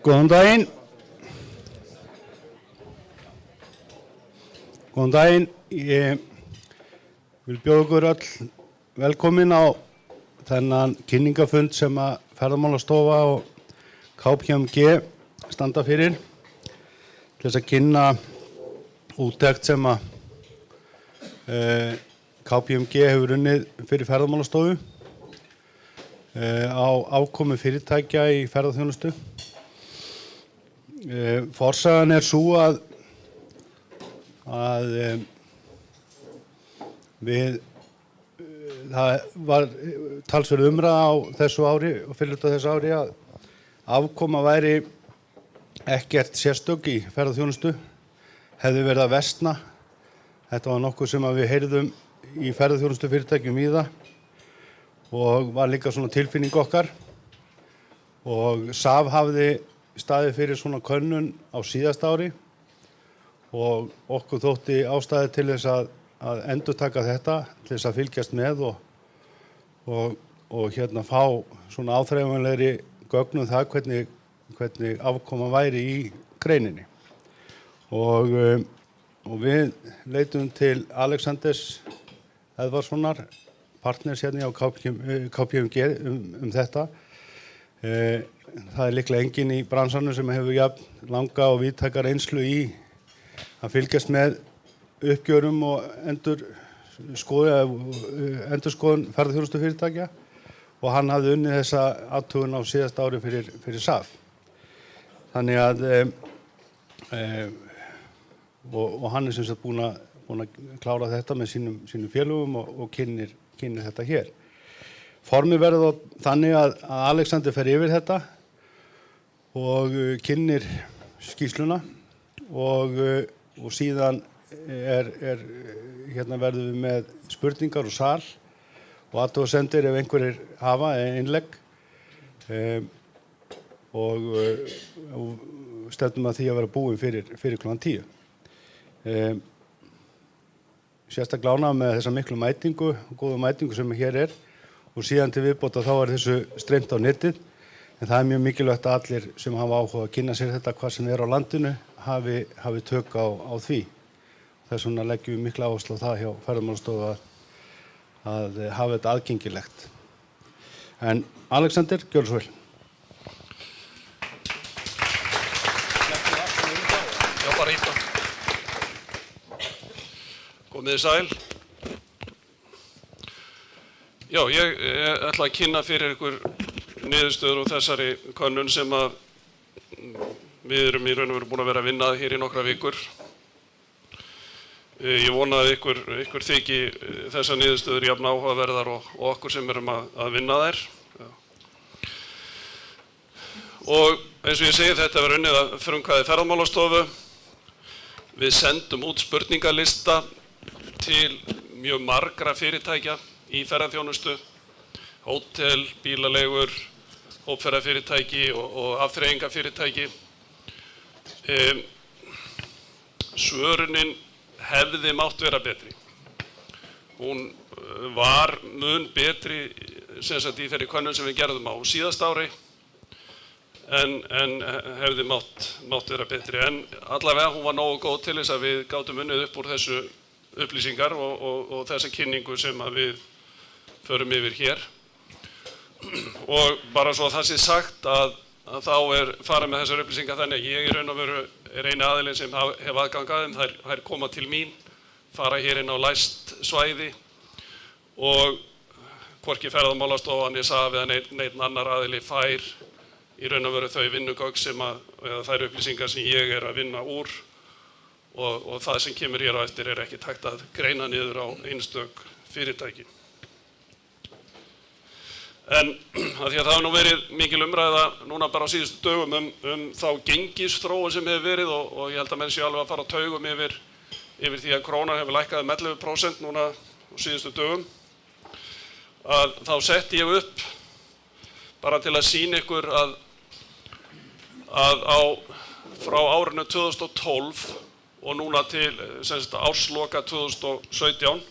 Góðan daginn. Góðan daginn. Ég vil bjóða ykkur öll velkomin á þennan kynningafund sem að Ferðamálastofa og KPMG standa fyrir til þess að kynna úttekt sem að KPMG hefur unnið fyrir Ferðamálastofu á afkomu fyrirtækja í ferðaþjónustu. Forsagan sú að það var talsverð umræða á þessu ári og fyrir þessu ári að afkoma væri ekkert sérstök í ferðaþjónustu, hefði verið að versna. Þetta var nokkuð sem við heyrðum í ferðaþjónustu fyrirtækjum víða og var líka svona tilfinning okkar. Og SAF hafði staðið fyrir svona könnun á síðasta ári og okkur þótti ástæði til þess að endurtaka þetta, til þess að fylgjast með og fá svona áþreifanlegri gögn það hvernig afkoma væri í greininni. Og við leitum til Alexanders Edvardssonar, partners hérna á KPMG þetta. Það líklega enginn í bransanum sem hefur jafn langa og víðtæka reynslu í að fylgjast með uppgjörum og endurskoðun ferðaþjónustu fyrirtækja og hann hafði unnið þessa athugun á síðasta ári fyrir SAF. Þannig að og hann sem sagt búinn að klára þetta með sínum félögum og kynnir þetta hér. Formið verður þannig að Alexander fer yfir þetta og kynnir skýrsluna og síðan verðum við með spurningar og sal og athugasemdir ef einhverjir hafa innlegg og stefnum að því að vera búin fyrir klukkan 10. Sérstaklega ánægður með þessa miklu mætingu, góðu mætingu sem hér og síðan til viðbótar þá þessu streymt á netið. En það mjög mikilvægt að allir sem hafa áhuga að kynna sér þetta hvað sem á landinu hafi tök á því. Þess vegna leggjum við mikla áherslu á það hjá Ferðamálastofu að hafa þetta aðgengilegt. En Alexander, gjörðu svo vel. Já, bara íta. Komið sæl. Já, ég ætla að kynna fyrir ykkur niðurstöður úr þessari könnun sem að við erum í raun og veru búin að vera að vinna hér í nokkra vikur. Ég vona að ykkur þyki þessar niðurstöður jafn áhugaverðar og okkur sem erum að vinna þær. Og eins og ég segi, þetta verður unnið að frumkvæði Ferðamálastofu. Við sendum út spurningalista til mjög margra fyrirtækja í ferðaþjónustu, hótel, bílaleigur, hópferðafyrirtæki og afþreyingafyrirtæki. Svörunin hefði mátt vera betri. Hún var mun betri sem sagt í þeirri könnun sem við gerðum á síðast ári en hefði mátt vera betri. En allavega hún var nógu góð til þess að við gátum unnið upp úr þessu upplýsingar og þessa kynningu sem að við förum yfir hér. Og bara svo það sé sagt að þá farið með þessar upplýsingar þannig að ég í raun og veru eini aðilinn sem hef aðgang að þeim. Þær koma til mín, fara hér inn á læst svæði og hvorki Ferðamálastofa né SAF eða neinn annar aðili fær í raun og veru þau vinnugögn eða þær upplýsingar sem ég að vinna úr og það sem kemur hér á eftir ekki hægt að greina niður á einstök fyrirtæki. En af því að það hefur nú verið mikil umræða núna bara á síðustu dögum þá gengisþróun sem hefur verið og ég held að menn séu alveg að fara á taugum yfir því að krónan hefur lækkað 11% núna á síðustu dögum, að þá setti ég upp bara til að sýna ykkur að frá árinu 2012 og núna til ársloka 2017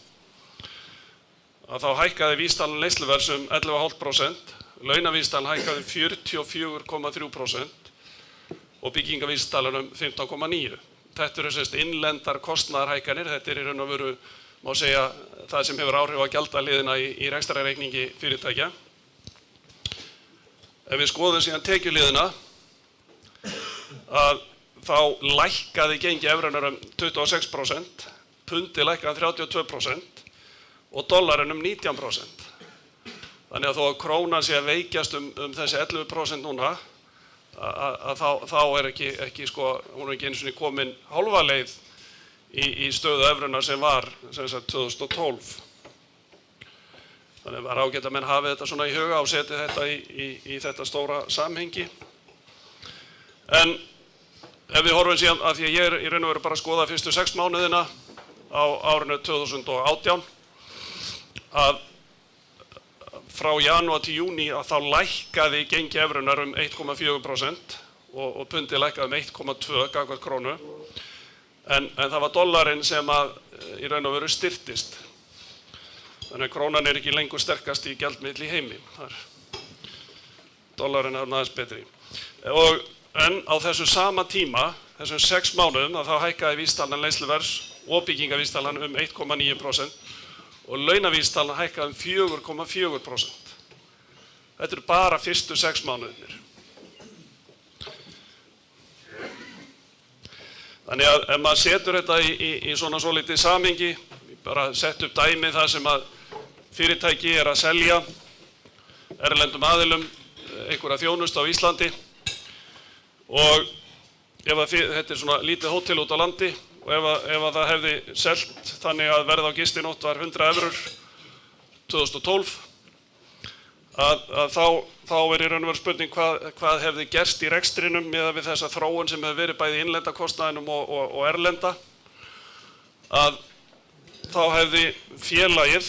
að þá hækkaði vísitalan neysluverðs 11,5%, launavísitalan hækkaði 44,3% og byggingavísitalan 15,9. Þetta eru semst innlendar kostnaðarhækkanir, þetta í raun og veru, má segja, það sem hefur áhrif á gjaldahliðina í rekstrarreikningi fyrirtækja. Ef við skoðum síðan tekjuhliðina, að þá lækkaði gengi evrunar 26%, pundi lækkaði 32% og dollarinn 19%. Þannig að þó að krónan sé að veikjast þessi 11% núna, að þá ekki sko, hún ekki einu sinni komin hálfa leið í stöðu evrunar sem var sem sagt 2012. Þannig að var ágætt að menn hafi þetta svona í huga og setja þetta í þetta stóra samhengi. En ef við horfum síðan, af því að ég í raun og veru bara að skoða fyrstu 6 mánuðina á árinu 2018, að frá janúar til júní að þá lækkaði gengi evrunar 1,4% og pundi lækkaði 1,2 gagnvart krónu. En það var dollarinn sem að í raun og veru styrktist. Þannig að krónan ekki lengur sterkast í gjaldmiðli í heimi. Dollarinn aðeins betri. En á þessu sama tíma, þessum 6 mánuðum, að þá hækkaði vísitalan neysluverðs og byggingavísitalan 1,9% og launavísitalan hækkaði 4,4%. Þetta eru bara fyrstu 6 mánuðinir. Þannig að ef maður setur þetta í svona svolítið samhengi, bara sett upp dæmi þar sem að fyrirtæki að selja erlendum aðilum einhverja þjónustu á Íslandi og þetta svona lítið hótel út á landi og ef það hefði selt þannig að verð á gistinótt var 100 evrur 2012, að þá í raun og veru spurning hvað hefði gerst í rekstrinum miðað við þessa þróun sem hefur verið bæði innlenda kostnaðinum og erlenda, að þá hefði félagið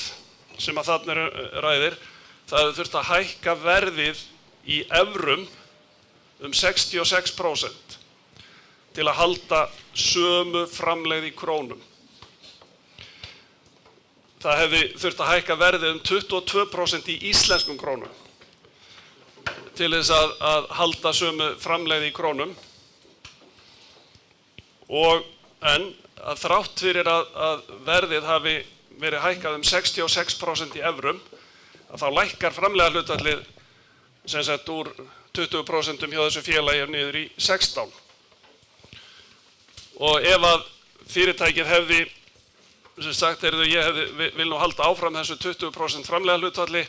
sem að þarna ræðir, það hefði þurft að hækka verðið í evrum 66% til að halda sömu framlegð í krónum. Það hefði þurft að hækka verðið 22% í íslenskum krónum til þess að halda sömu framlegð í krónum en að þrátt fyrir að verðið hafi verið hækkað 66% í evrum, að þá lækkar framlega hlutfallið sem sagt úr 20% hjá þessu félagi niður í 16%. Og ef að fyrirtækið hefði sem sagt, ég vil nú halda áfram þessu 20% framlega hlutfalli,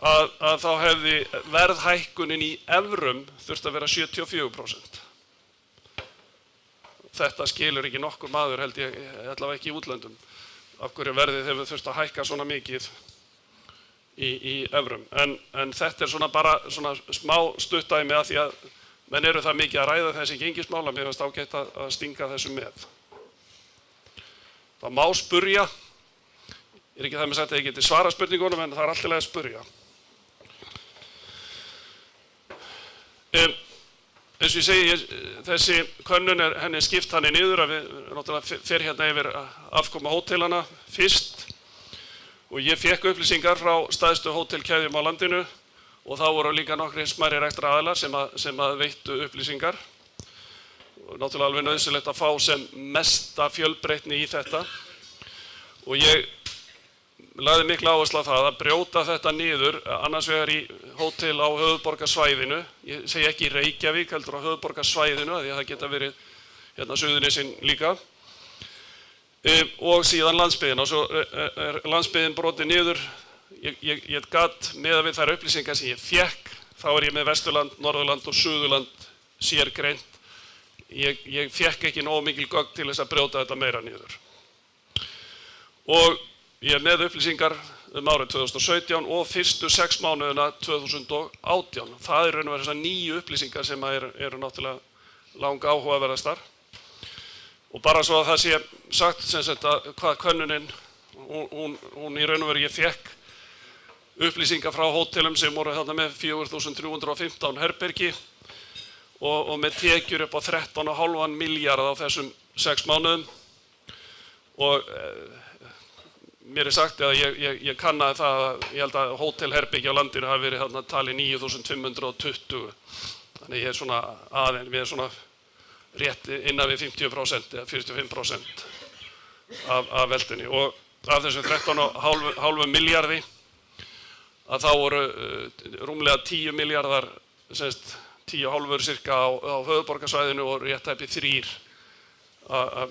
að þá hefði verðhækkunin í evrum þurft að vera 74%. Þetta skilur ekki nokkur maður, held ég, allavega ekki í útlöndum, af hverju verðið hefur þurft að hækka svona mikið í evrum. En þetta svona bara svona smá stuttdæmi að því að menn eru það mikið að ræða þessi gengismála, mér finnst ágætt að stinga þessu með. Það má spurja, ekki það með sagt að ég geti svara spurningunum, en það alltaf að spurja. Eins og ég segi, þessi könnun henni skipt hann niður að við náttúrulega fer hérna yfir afkoma hótelana fyrst og ég fékk upplýsingar frá stærstu hótelkeðjum á landinu og þá voru líka nokkri smærri rekstraraðilar sem að veittu upplýsingar. Náttúrulega alveg nauðsynlegt að fá sem mesta fjölbreytni í þetta og ég lagði mikla áherslu á það að brjóta þetta niður annars vegar í hótel á höfuðborgarsvæðinu, ég segi ekki í Reykjavík heldur á höfuðborgarsvæðinu því að það geta verið hérna Suðurnesin líka og síðan landsbyggðin og svo landsbyggðin brotið niður, ég gat meðað við þær upplýsingar sem ég fékk, þá ég með Vesturland, Norðurland og Suðurland sérgreint. Ég fékk ekki nógu mikil gögn til þess að brjóta þetta meira niður. Og ég með upplýsingar árið 2017 og fyrstu 6 mánuðina 2018. Það raun og veru þessar 9 upplýsingar sem eru náttúrulega langa áhugaverðastar. Og bara svo að það sé sagt sem sagt að hvað könnunin, hún í raun og veru ég fékk upplýsingar frá hótelum sem voru þarna með 4.315 herbergi og með tekjur upp á 13,5 milljarða á þessum 6 mánuðum og mér sagt að ég kannaði það að ég held að hótelherbergi á landinu hafi verið þarna talið 9.520. Þannig ég svona við svona rétt innan við 50% eða 45% af veltunni. Og af þessum 13,5 milljarði að þá voru rúmlega 10 milljarðar, 10,5 cirka á höfuðborgarsvæðinu og rétt tæpir 3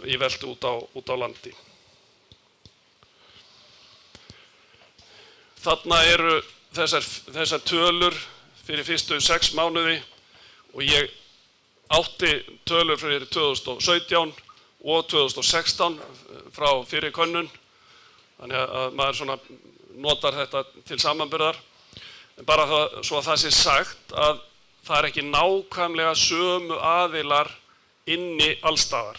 í veltu út á landi. Þarna eru þessar tölur fyrir fyrstu 6 mánuði og ég átti tölur fyrir 2017 og 2016 frá fyrri könnun, þannig að maður svona notar þetta til samanburðar. En bara svo að það sé sagt að það er ekki nákvæmlega sömu aðilar inni allstaðar.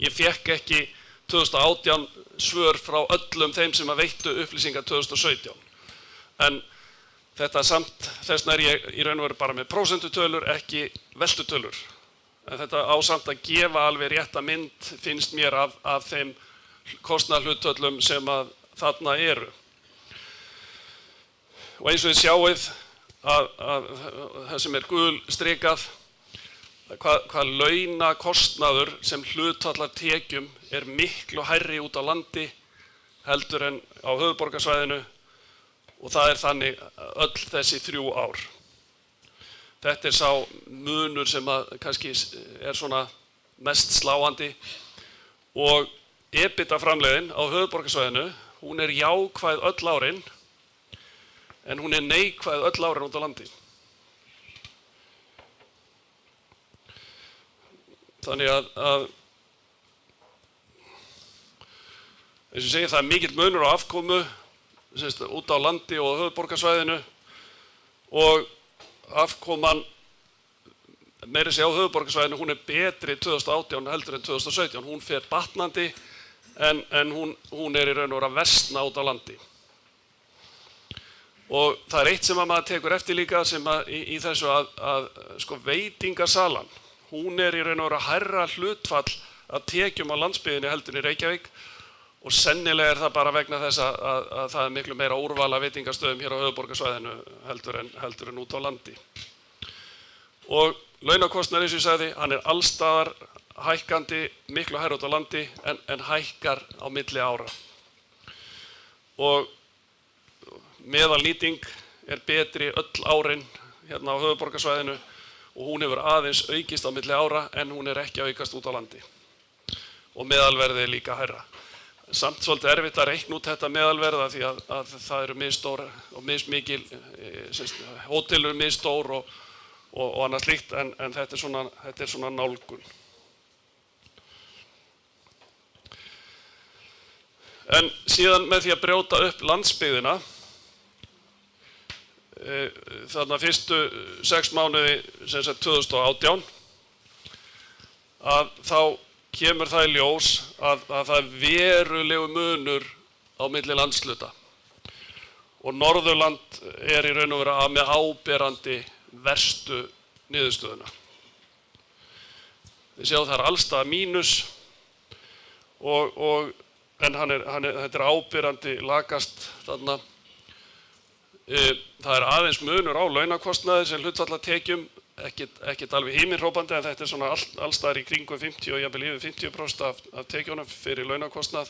Ég fékk ekki 2018 svör frá öllum þeim sem að veittu upplýsingar 2017. En þetta samt, þess vegna er ég í raun og veru bara með prósentutölur, ekki veltutölur. En þetta á samt að gefa alveg rétta mynd, finnst mér, af þeim kostnaðarhlutföllum sem að þarna eru. Og eins og þið sjáið að það sem er gul strikað, hvað launakostnaður sem hlutfallar tekjum er miklu hærri út á landi heldur en á höfuðborgarsvæðinu, og það er þannig öll þessi 3 ár. Þetta er sá munur sem að kannski er svona mest sláandi, og EBITDA-framleiðin á höfuðborgarsvæðinu, hún er jákvæð öll árin, en hún er neikvæð öll árin út á landi. Þannig að eins og ég segi, það er mikill munur á afkomu út á landi og höfuðborgarsvæðinu, og afkoman meira segja á höfuðborgarsvæðinu, hún er betri 2018 heldur en 2017. Hún fer batnandi en hún er í raun og veru að versna út á landi. Og það er eitt sem að maður tekur eftir líka sem að í þessu að sko veitingasalan, hún er í raun og veru að hærra hlutfall að tekjum á landsbyggðinni heldur en í Reykjavík, og sennilega er það bara vegna þess að það er miklu meira úrval af veitingastöðum hér á höfuðborgarsvæðinu heldur en út á landi. Og launakostnaður, eins og ég sagði, hann er allstaðar hækkandi, miklu hærri út á landi en hækkar á milli ára. Og meðalnýting er betri öll árin hérna á höfuðborgarsvæðinu, og hún hefur aðeins aukist á milli ára en hún er ekki að aukast út á landi. Og meðalverðið er líka hærra. Samt svolítið erfitt að reikna út þetta meðalverða því að það eru misstór og missmikil, hótel eru misstór og annað slíkt, en þetta er svona nálgun. En síðan með því að brjóta upp landsbyggðina, þarna fyrstu 6 mánuði 2018, að þá kemur það í ljós að það er verulegu munur á milli landshluta. Og Norðurland er í raun og veru með áberandi verstu niðurstöðuna. Þið sjáu það er allstaðar mínus, en þetta er áberandi lakast þarna. Það er aðeins munur á launakostnaði sem hlutfall af tekjum, ekkert alveg himinhrópandi, en þetta er svona allstaðar í kringum 50 og jafnvel yfir 50% af tekjunum fyrir launakostnað,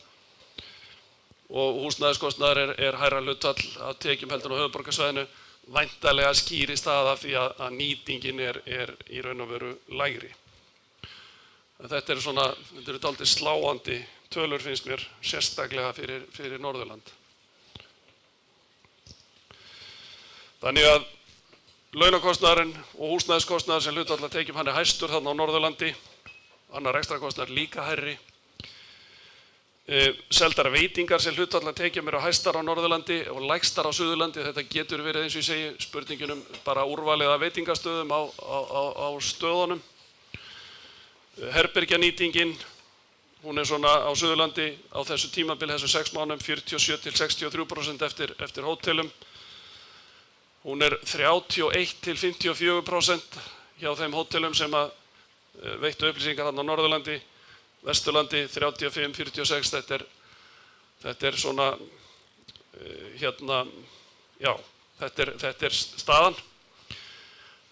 og húsnæðiskostnaður er hærra hlutfall af tekjum heldur á höfuðborgarsvæðinu. Væntanlega skýrist það af því að nýtingin er í raun og veru lægri. Þetta eru dálítið sláandi tölur, finnst mér, sérstaklega fyrir Norðurland. Þannig að launakostnaðurinn og húsnæðiskostnaður sem hlutfall af tekjum, hann er hæstur þarna á Norðurlandi, annar rekstrarkostnaður líka hærri. Seldar veitingar sem hlutfall af tekjum eru hæstar á Norðurlandi og lægstar á Suðurlandi. Þetta getur verið, eins og ég segi, spurningunum bara úrvalið af veitingastöðum á stöðunum. Herbergjanýtingin, hún er svona á Suðurlandi á þessu tímabili, þessu 6 mánuðum, 47–63% eftir hótelum. Hún er 31–54% hjá þeim hótelum sem að veittu upplýsingar þarna á Norðurlandi. Vesturlandi 35–46, þetta er svona, þetta er staðan.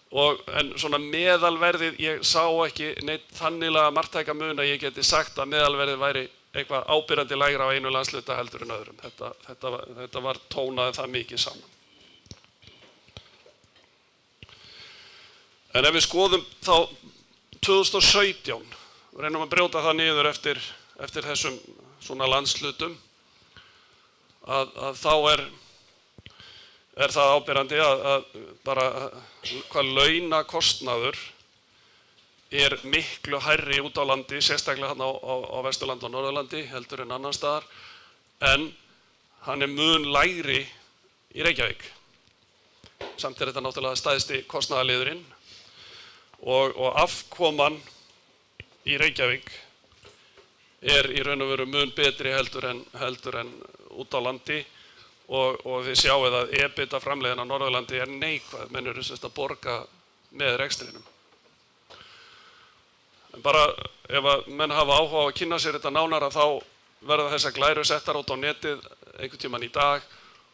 En svona meðalverðið, ég sá ekki neitt þannilega marktæka mun að ég geti sagt að meðalverðið væri eitthvað ábyrjandi lægra á einu landshluta heldur en öðrum. Þetta var tónaði það mikið saman. En ef við skoðum þá 2017, reynum að brjóta það niður eftir þessum svona landshlutum, að þá er það ábyrjandi að bara hvað launakostnaður er miklu hærri út á landi, sérstaklega þarna á Vesturlandi og Norðurlandi heldur en annan staðar, en hann er mun lægri í Reykjavík. Samt er þetta náttúrulega stærsti kostnaðarliðurinn og afkoman í Reykjavík er í raun og veru mun betri heldur en út á landi og þið sjáið að EBITDA framleiðin á Norðurlandi er neikvæð, menn eru að borga með rekstrinum. En bara ef að menn hafa áhuga á að kynna sér þetta nánara þá verða þessar glæru settar út á netið einhvern tímann í dag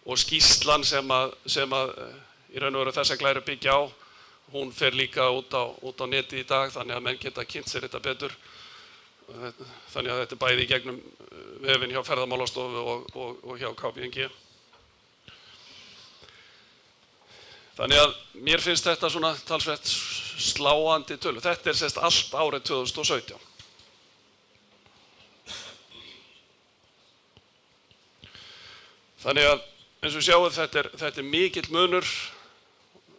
og skýrslan sem að í raun og veru þessar glæru byggja á, hún fer líka út á netið í dag þannig að menn geta kynnt sér þetta betur. Þannig að þetta er bæði í gegnum vefinn hjá Ferðamálastofu og hjá KPMG. Þannig að mér finnst þetta svona talsvert sláandi tölu. Þetta er sérst allt árið 2017. Þannig að eins og sjáum þetta er mikill munur,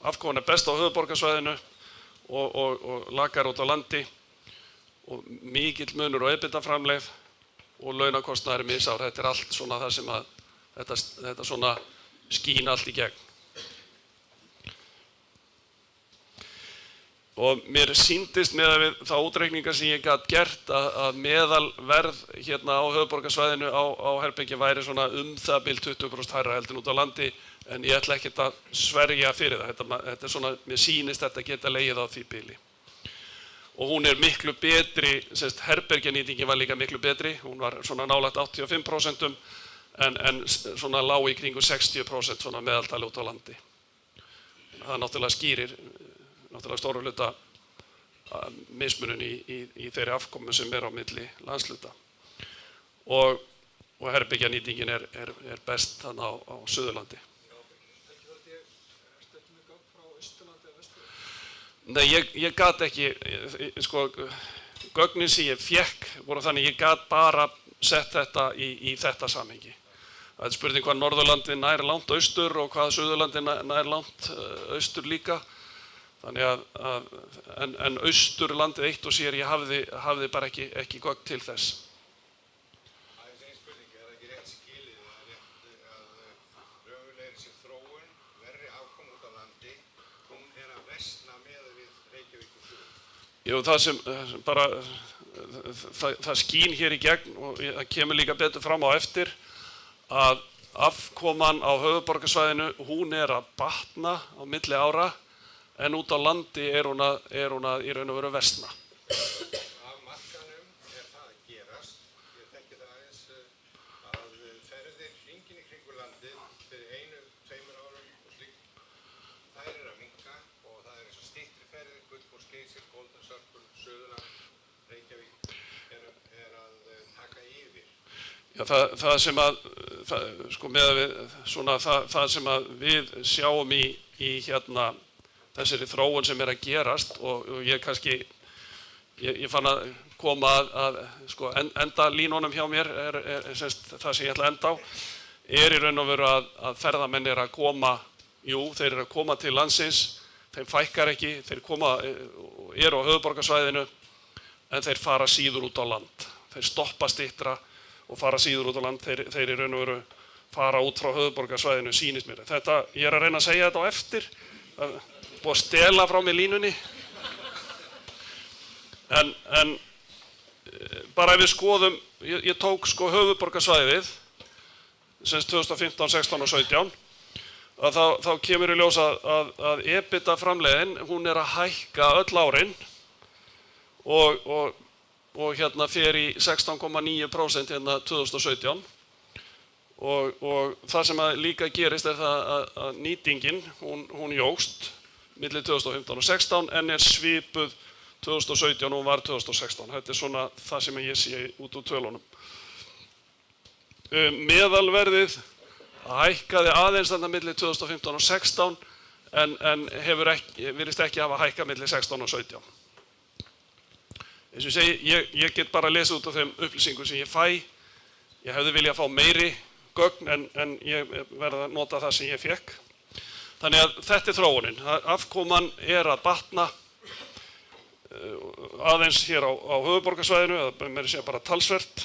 afkoman er best á höfuðborgarsvæðinu og lakar út á landi og mikill munur á EBITDA framlegð og launakostnaður er misár. Þetta er allt svona það sem að þetta svona skín allt í gegn. Og mér sýndist með við þá útreikningar sem ég gat gert að meðalverð hérna á höfuðborgarsvæðinu á herbergi væri svona það bil 20% hærra heldur en út á landi, en ég ætla ekkert að sverja fyrir það. Þetta er svona, mér sýnist þetta geta legið á því bili. Og hún er miklu betri, herbergjanýtingin var líka miklu betri, hún var svona nálægt 85% en svona lág í kringu 60% svona meðaltali út á landi. Það náttúrulega skýrir náttúrulega stóru hluta mismunun í þeirri afkomu sem er á milli landshluta. Og herbergjanýtingin er best þarna á Suðurlandi. Nei, ég gat ekki, sko, gögnin sem ég fékk voru þannig ég gat bara sett þetta í þetta samhengi. Það er spurning hvað Norðurlandi nær langt austur og hvað Suðurlandi nær langt austur líka. Þannig en austurlandið eitt og sér ég hafði bara ekki gögn til þess. Aðeins ein spurning, er það ekki rétt skilið að raunverulegri sé þróun, verri afkoma út á landi, hún er að versna miðað við Reykjavík og Suður? Jú, það sem bara, það skín hér í gegn og það kemur líka betur fram á eftir að afkoman á höfuðborgarsvæðinu, hún er að batna á milli ára, en út á landi er hún að í raun og veru versna. Af markanum það að gerast. Ég þekki það aðeins að ferðir hringinn í kringu landið fyrir 1-2 árum og slíkt, þær eru að minnka og það eins og styttri ferðir, Gullfoss, Geysir, Golden Circle, Suðurland, Reykjavík að taka yfir. Já, það sem að, sko með við, svona það sem að við sjáum í hérna þessari þróun sem er að gerast og ég kannski, ég fann að koma að sko, enda línunum hjá mér er það sem ég ætla að enda á, er í raun og veru að ferðamenn er að koma, þeir eru að koma til landsins, þeim fækkar ekki, þeir eru á höfuðborgarsvæðinu en þeir fara síður út á land. Þeir stoppa styttra og fara síður út á land, þeir í raun og veru fara út frá höfuðborgarsvæðinu, sýnist mér. Þetta, ég er að reyna að segja þetta á eftir, búið að stela frá mér línunni. En bara ef við skoðum, ég tók sko höfuðborgarsvæðið, sem 2015, 16 og 17, þá kemur í ljós að EBITDA framleiðin, hún er að hækka öll árin og hérna fer í 16,9% hérna 2017. Og það sem líka gerist er það að nýtingin, hún jókst milli 2015 og 16 en er svipuð 2017 og var 2016. Þetta er svona það sem ég sé út úr tölunum. Meðalverðið hækkaði aðeins þarna milli 2015 og 16 en virðist ekki hafa hækkað milli 16 og 17. Eins og ég segi, ég get bara að lesa út af þeim upplýsingum sem ég fæ. Ég hefði viljað fá meiri gögn en ég verð að nota það sem ég fékk. Þannig að þetta er þróunin. Afkoman er að batna aðeins hér á höfuðborgarsvæðinu, eða meira að segja bara talsvert.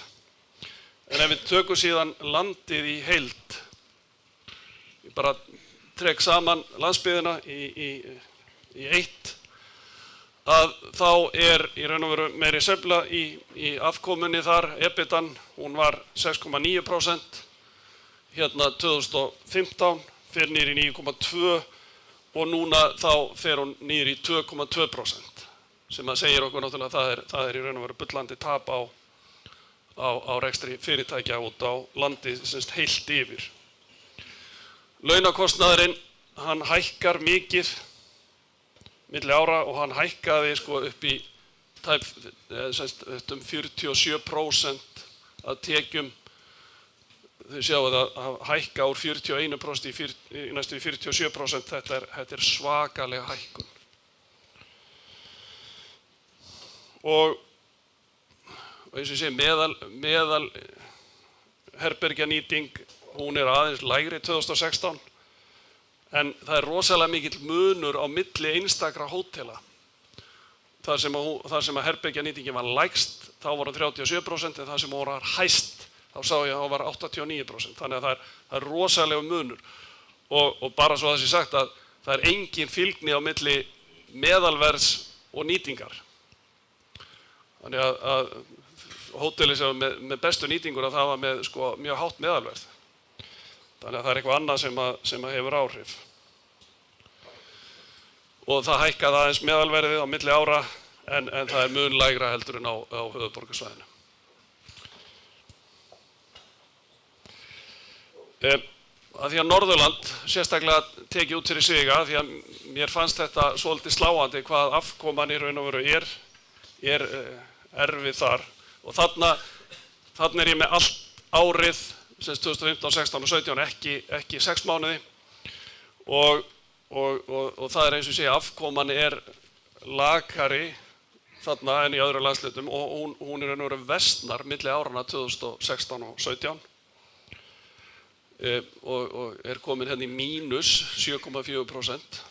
En ef við tökum síðan landið í heild, ég bara trek saman landsbyggðina í eitt, að þá er í raun og veru meiri sveifla í afkomunni þar. EBITDAn, hún var 6,9% hérna 2015, fer niður í 9,2 og núna þá fer hún niður í 2,2%, sem að segir okkur náttúrulega að það er í raun og veru bullandi tap á rekstri fyrirtækja út á landi semst heilt yfir. Launakostnaðurinn, hann hækkar mikið milli ára og hann hækkaði sko upp í um 47% af tekjum. Þið sjáu að hækka úr 41% í næstu 47%, þetta er svakalega hækkun. Og eins og ég segi, meðal herbergjanýting, hún er aðeins lægri 2016, en það er rosalega mikill munur á milli einstakra hótela. Þar sem að herbergjanýtingin var lægst, þá var það 37%, en það sem var hæst, þá sá ég að það var 89%. Þannig að það er rosalega munur. Og bara svo það sé sagt að það er engin fylgni á milli meðalverðs og nýtingar. Þannig að hóteli sem var með bestu nýtingur að það var með sko mjög hátt meðalverð. Þannig að það er eitthvað annað sem hefur áhrif. Og það hækkaði aðeins meðalverðið á milli ára en það er mun lægra heldur en á höfuðborgarsvæðinu. Að því að Norðurland sérstaklega tekið út fyrir sviga, því að mér fannst þetta svolítið sláandi hvað afkoman í raun og veru er erfið þar. Og þarna er ég með allt árið, sem 2015, 16 og 17, ekki 6 mánuði. Og það er eins og ég segi, afkoman er lakari þarna en í öðru landslutum og hún er raun og veru versnar milli áranna 2016 og 17. Og er komin hérna í mínus 7,4%.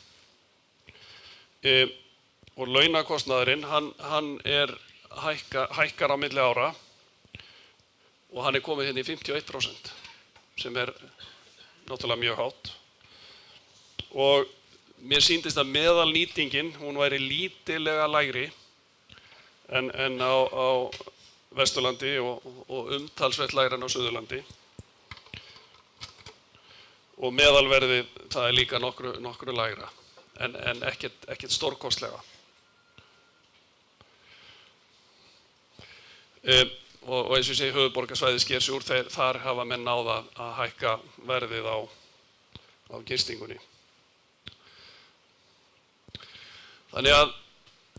Og launakostnaðurinn, hann er hækkar á milli ára og hann er komið hérna í 51%, sem er náttúrulega mjög hátt. Og mér sýndist að meðalnýtingin, hún væri lítillega lægri en á Vesturlandi og umtalsvert lægri en á Suðurlandi. Og meðalverðið, það er líka nokkru lægra, en ekkert stórkostlega. Og eins og ég segi, höfuðborgarsvæðið sker sig úr, þar hafa menn náð að hækka verðið á gistingunni. Þannig að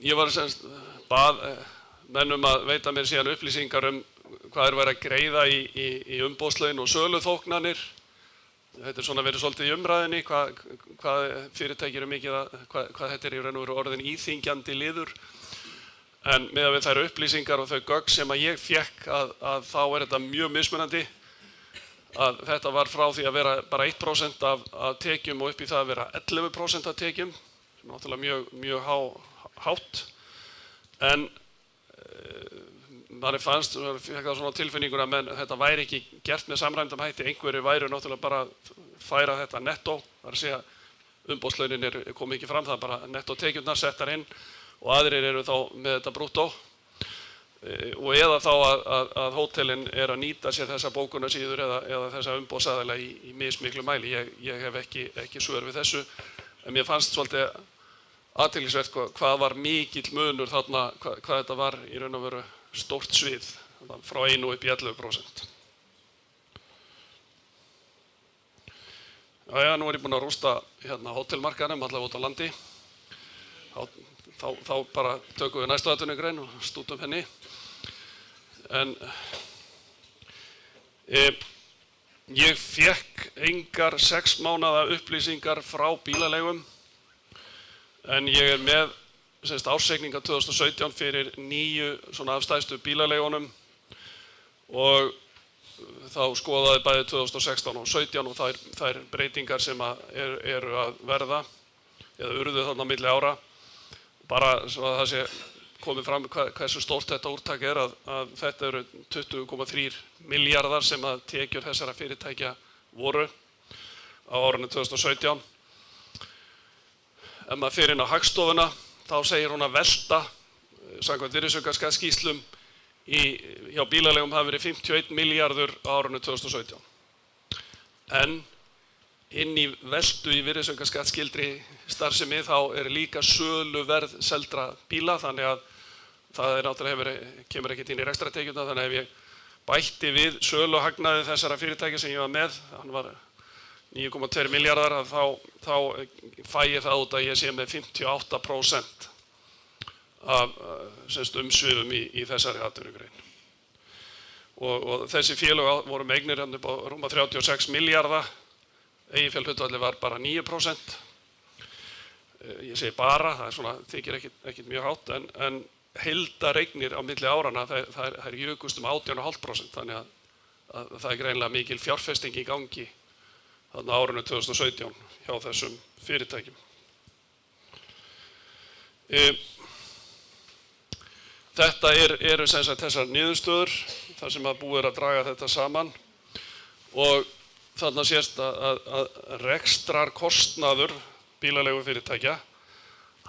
ég bað menn að veita mér síðan upplýsingar hvað er verið að greiða í umboðslaun og söluþóknanir. Þetta er svona verið svolítið í umræðinni, hvað fyrirtæki eru mikið, hvað þetta er í raun og veru orðin íþyngjandi liður. En meðan við þær upplýsingar og þau gögn sem að ég fékk að þá er þetta mjög mismunandi. Að þetta var frá því að vera bara 1% af tekjum og upp í það að vera 11% af tekjum, sem er náttúrulega mjög hátt. En manni fannst, fékk það svona tilfinningur að þetta væri ekki gert með samræmdum hætti. Einhverju væru náttúrulega bara færa þetta nettó, það er að segja umboðslaunin kom ekki fram, það er bara nettó tekjurnar settar inn og aðrir eru þá með þetta brúttó. Og eða þá að hótelin er að nýta sér þessa bókunarsíður eða þessa umboðsaðila í mismiklu mæli. Ég hef ekki svör við þessu, en mér fannst svolítið athyglisvert hvað var mikill munur þarna, hvað þetta var í raun og veru stórt svið, frá 1 upp í 11%. Jæja, nú er ég búinn að rústa hérna hótelmarkaðnum allavega út á landi. þá bara tökum við næstu atvinnugrein og stútum henni. En ég fékk engar 6 mánaða upplýsingar frá bílaleigum, en ég með ársreikninga 2017 fyrir 9 svona af stærstu bílaleigunum og þá skoðaði bæði 2016 og 17 og þær breytingar sem eru að verða eða urðu þarna milli ára. Bara svo að það sé komið fram hversu stórt þetta úrtak að þetta eru 20,3 milljarðar sem að tekjur þessara fyrirtækja voru á árinu 2017. Ef maður fer inn á Hagstofuna þá segir hún að velta samkvæmt virðisaukaskattsskýrslum hjá bílaleigum hafi verið 51 milljarður á árinu 2017. En inn í veltu í virðisaukaskattsskyldri starfsemi þá líka söluverð seldra bíla, þannig að það náttúrulega kemur ekkert inn í rekstrartekjurnar, þannig að ef ég bætti við söluhagnaði þessara fyrirtækja sem ég var með, hann var 9,2 milljarðar, þá fæ ég það út að ég sé með 58% af umsvifum í þessari atvinnugrein. Og þessi félög voru með eignir upp á rúma 36 milljarða, eiginfjárhlutfallið var bara 9%. Ég segi bara, það svona, þykir ekkert mjög hátt, en heildareignir á milli árana þær jukust 18,5%, þannig að það greinilega mikil fjárfesting í gangi þarna árinu 2017 hjá þessum fyrirtækjum. Þetta eru sem sagt þessar niðurstöður þar sem að búið að draga þetta saman og þarna sést að rekstrarkostnaður bílaleigu fyrirtækja,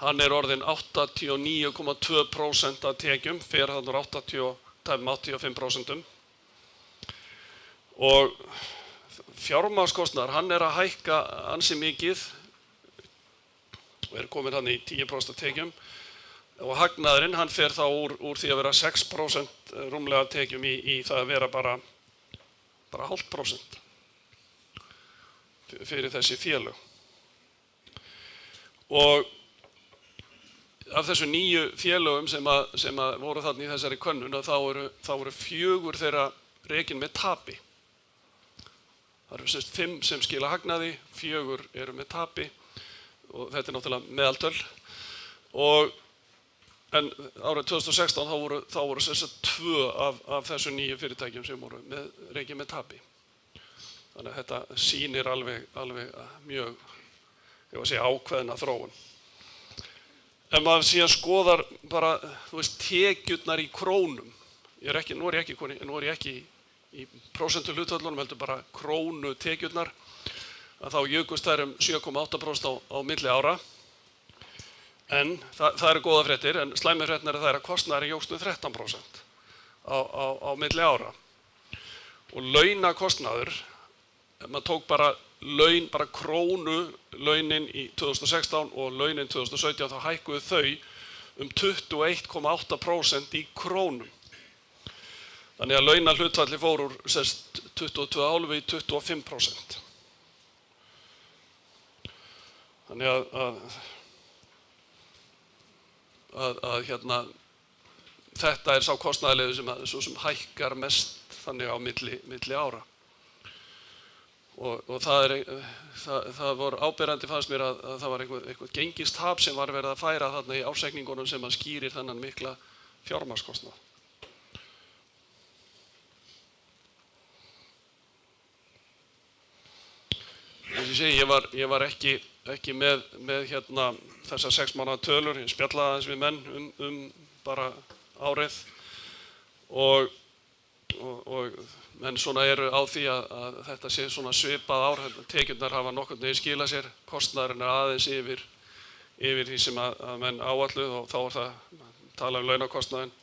hann orðinn 89,2% af tekjum, fer þarna úr 85%. Og fjármagnskostnaður, hann að hækka ansi mikið og kominn hann í 10% af tekjum. Og hagnaðurinn, hann fer þá úr því að vera 6% rúmlega tekjum í það að vera bara 0,5% fyrir þessi félög. Og af þessu 9 félögum sem að voru þarna í þessari könnun, þá voru 4 þeirra rekin með tapi. Það eru 5 sem skila hagnaði, 4 eru með tapi og þetta náttúrulega meðaltöl. En árið 2016 þá voru 2 af þessu 9 fyrirtækjum sem voru rekin með tapi. Þannig að þetta sýnir alveg mjög, ég var að segja, ákveðna þróun. Ef maður síðan skoðar bara, tekjurnar í krónum, nú er ég ekki í prósentuhlutföllunum, heldur bara krónu tekjurnar, að þá jukust þær 7,8% á milli ára. En það eru góða fréttir, en slæmu fréttirnar er að kostnaðurinn jókst 13% á milli ára. Og launakostnaður, maður tók bara krónu launin í 2016 og launin 2017, þá hækkuðu þau 21,8% í krónum. Þannig að launahlutfalli fór úr 22,5% í 25%. Þannig að þetta sá kostnaðarliður sem hækkar mest þannig á milli ára. Og það var áberandi, fannst mér, að það var eitthvað gengistap sem var verið að færa þarna í ársreikningunum sem að skýrir þennan mikla fjármagnskostnað. Ég segi, ég var ekki með þessar 6 mánaða tölur, ég spjallaði aðeins við menn bara árið og menn svona eru á því að þetta sé svona svipað ár, tekjurnar hafa nokkurn veginn skilað sér, kostnaðurinn aðeins yfir því sem að menn áætluðu og þá það tala launakostnaðinn,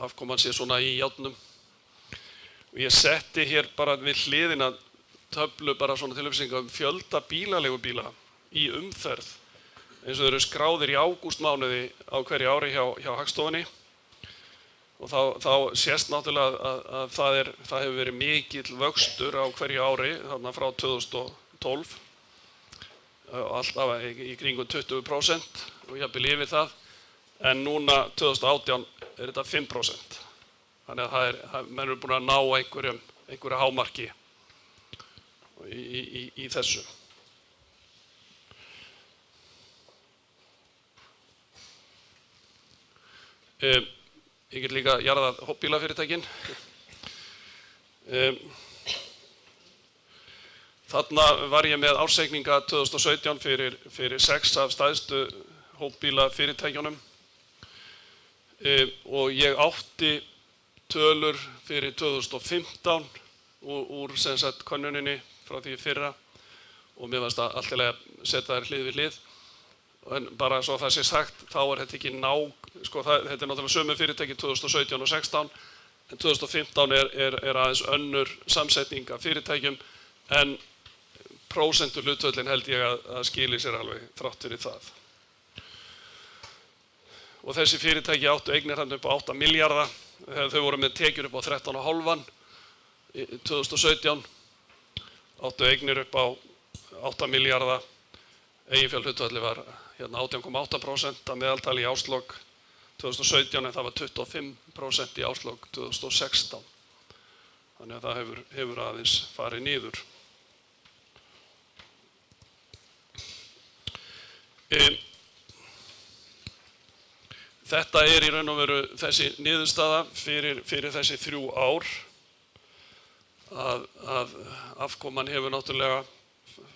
afkoman sé svona í járnum. Og ég setti hér bara við hliðina töflu bara svona til upplýsinga fjölda bílaleigubíla í umferð eins og þeir eru skráðir í ágústmánuði á hverju ári hjá Hagstofunni. Og þá sést náttúrulega að það hefur verið mikill vöxtur á hverju ári þarna frá 2012, alltaf í kringum 20%, og jafnvel yfir það, en núna 2018 er þetta 5%. Þannig að menn eru búin að ná einhverju hámarki í þessu. Ég get líka jarðað hópbílafyrirtækin. Þarna var ég með ársreikninga 2017 fyrir 6 af stærstu hópbílafyrirtækjunum og ég átti tölur fyrir 2015 úr sem sagt könnuninni frá því fyrra og mér fannst allt í lagi að setja þær hlið við hlið. En bara svo það sé sagt, þá er þetta ekki þetta er náttúrulega sömu fyrirtæki 2017 og 2016, en 2015 er aðeins önnur samsetning af fyrirtækjum, en prósentuhlutföllin held ég að skili sér alveg þrátt fyrir það. Og þessi fyrirtæki áttu eignir hann upp á 8 milljarða, þau voru með tekjur upp á 13,5 í 2017, áttu eignir upp á 8 milljarða, eiginfjárhlutfallið var 18,8% að meðaltali í árslok 2017 en það var 25% í árslok 2016. Þannig að það hefur aðeins farið niður. Þetta er í raun og veru þessi niðurstaða fyrir þessi 3 ár að afkoman hefur náttúrulega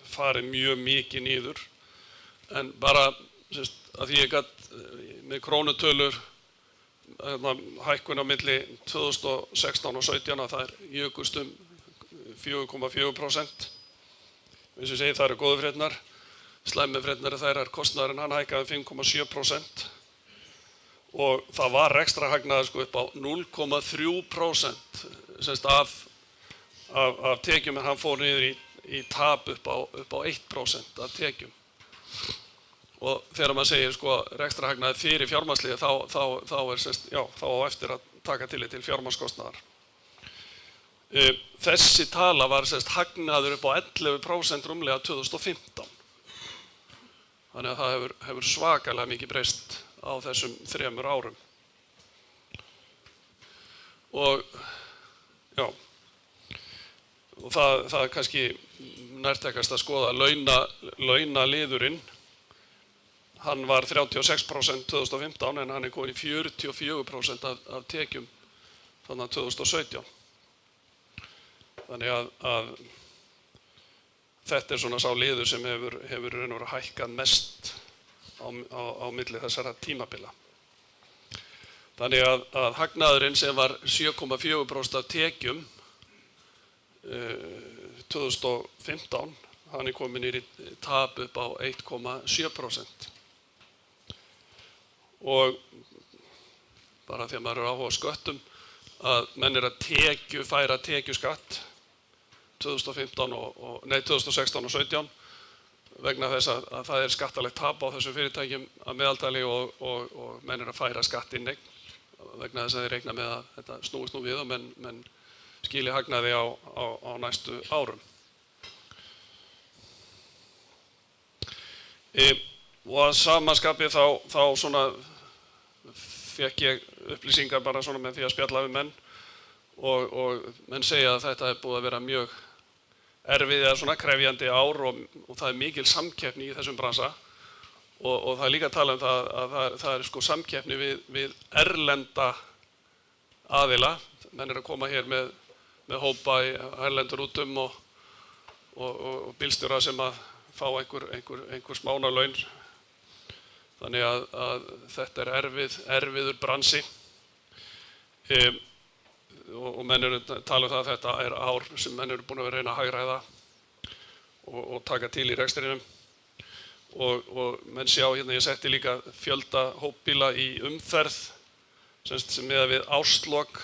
farið mjög mikið niður. En bara að því ég gat með krónutölur hækkun á milli 2016 og 2017 að það jukust 4,4%. Eins og ég segi, það eru góðu fréttirnar. Slæmu fréttirnar þær er kostnaðurinn, hann hækkaði 5,7% og það var rekstrahagnaður upp á 0,3% af tekjum, en hann fór niður í tap upp á 1% af tekjum. Og þegar maður segir rekstrahagnaði fyrir fjármagnsliðið þá á eftir að taka tillit til fjármagnskostnaðar. Þessi tala var hagnaður upp á 11% rúmlega 2015. Þannig að það hefur svakalega mikið breyst á þessum 3 árum. Og það er kannski nærtækast að skoða launaliðurinn. Hann var 36% 2015 en hann er komin í 44% af tekjum þannig 2017. Þannig að þetta er svona sá liður sem hefur raun og veru hækkað mest á milli þessara tímabila. Þannig að hagnaðurinn sem var 7,4% af tekjum 2015, hann er komin í tap upp á 1,7%. Og bara því að maður er áhuga á sköttum, að menn er að færa tekjuskatt 2016 og 2017 vegna þess að það er skattalegt tap á þessum fyrirtækjum að meðaltali og menn er að færa skattinneign vegna þess að þeir reikna með að þetta snúist nú við og menn skili hagnaði á næstu árum. Og að samanskapi þá svona fékk ég upplýsingar bara svona með því að spjalla við menn og menn segja að þetta er búið að vera mjög erfið eða svona krefjandi ár og það er mikil samkeppni í þessum bransa og það er líka að tala um að það er samkeppni við erlenda aðila. Menn er að koma hér með hópa í erlendur útum og bílstjóra sem að fá einhver smánalaun. Þannig að þetta er erfiður bransi og menn eru að tala um það að þetta er ár sem menn eru búin að vera reyna að hagræða og taka til í rekstrinum og menn sjá hérna ég setti líka fjölda hópbíla í umferð sem miðað við árslok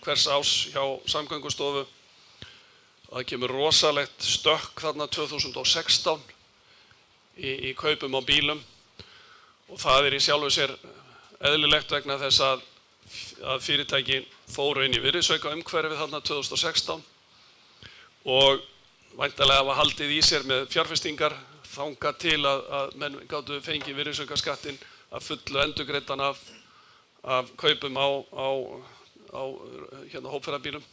hvers árs hjá Samgöngustofu. Það kemur rosalegt stökk þarna 2016 í kaupum á bílum. Og það er í sjálfu sér eðlilegt vegna þess að fyrirtæki fóru inn í virðisaukaumhverfið þarna 2016 og væntanlega hafa haldið í sér með fjárfestingar þangað til að menn gátu fengið virðisaukaskattinn að fullu endurgreiddan af kaupum á hópferðabílum.